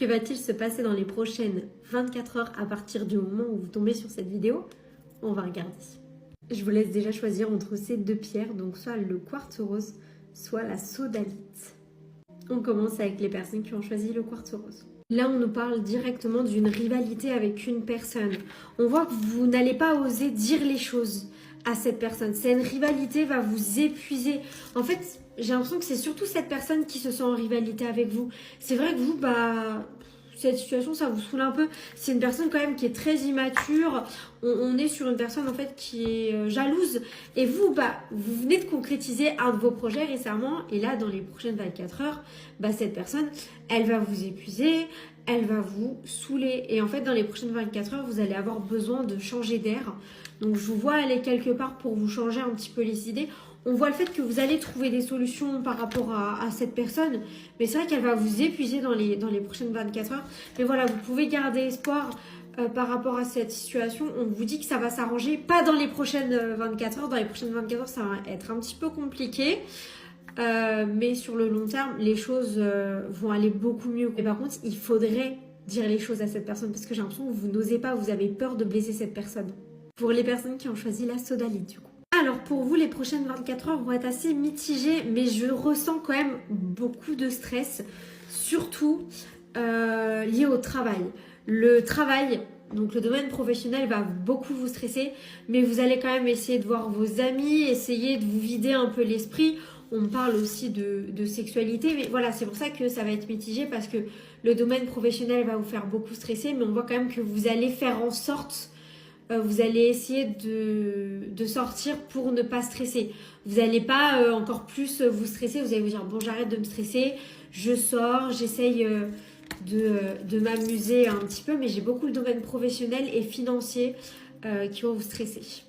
Que va-t-il se passer dans les prochaines 24 heures à partir du moment où vous tombez sur cette vidéo? On va regarder. Je vous laisse déjà choisir entre ces deux pierres, donc soit le quartz rose, soit la sodalite. On commence avec les personnes qui ont choisi le quartz rose. Là, on nous parle directement d'une rivalité avec une personne. On voit que vous n'allez pas oser dire les choses à cette personne. Cette rivalité va vous épuiser. En fait, j'ai l'impression que c'est surtout cette personne qui se sent en rivalité avec vous. C'est vrai que vous, cette situation, ça vous saoule un peu. C'est une personne quand même qui est très immature. On est sur une personne en fait qui est jalouse. Et vous, vous venez de concrétiser un de vos projets récemment. Et là, dans les prochaines 24 heures, cette personne, elle va vous épuiser. Elle va vous saouler. Et en fait, dans les prochaines 24 heures, vous allez avoir besoin de changer d'air. Donc, je vous vois aller quelque part pour vous changer un petit peu les idées. On voit le fait que vous allez trouver des solutions par rapport à cette personne. Mais c'est vrai qu'elle va vous épuiser dans les prochaines 24 heures. Mais voilà, vous pouvez garder espoir par rapport à cette situation. On vous dit que ça va s'arranger. Pas dans les prochaines 24 heures. Dans les prochaines 24 heures, ça va être un petit peu compliqué. Mais sur le long terme, les choses vont aller beaucoup mieux. Et par contre, il faudrait dire les choses à cette personne parce que j'ai l'impression que vous n'osez pas, vous avez peur de blesser cette personne. Pour les personnes qui ont choisi la sodalite, du coup. Alors pour vous, les prochaines 24 heures vont être assez mitigées, mais je ressens quand même beaucoup de stress, surtout lié au travail. Le travail, donc le domaine professionnel va beaucoup vous stresser, mais vous allez quand même essayer de voir vos amis, essayer de vous vider un peu l'esprit. On parle aussi de sexualité, mais voilà, c'est pour ça que ça va être mitigé parce que le domaine professionnel va vous faire beaucoup stresser, mais on voit quand même que vous allez faire en sorte, vous allez essayer de sortir pour ne pas stresser. Vous n'allez pas encore plus vous stresser, vous allez vous dire bon, j'arrête de me stresser, je sors, j'essaye de m'amuser un petit peu, mais j'ai beaucoup le domaine professionnel et financier qui vont vous stresser.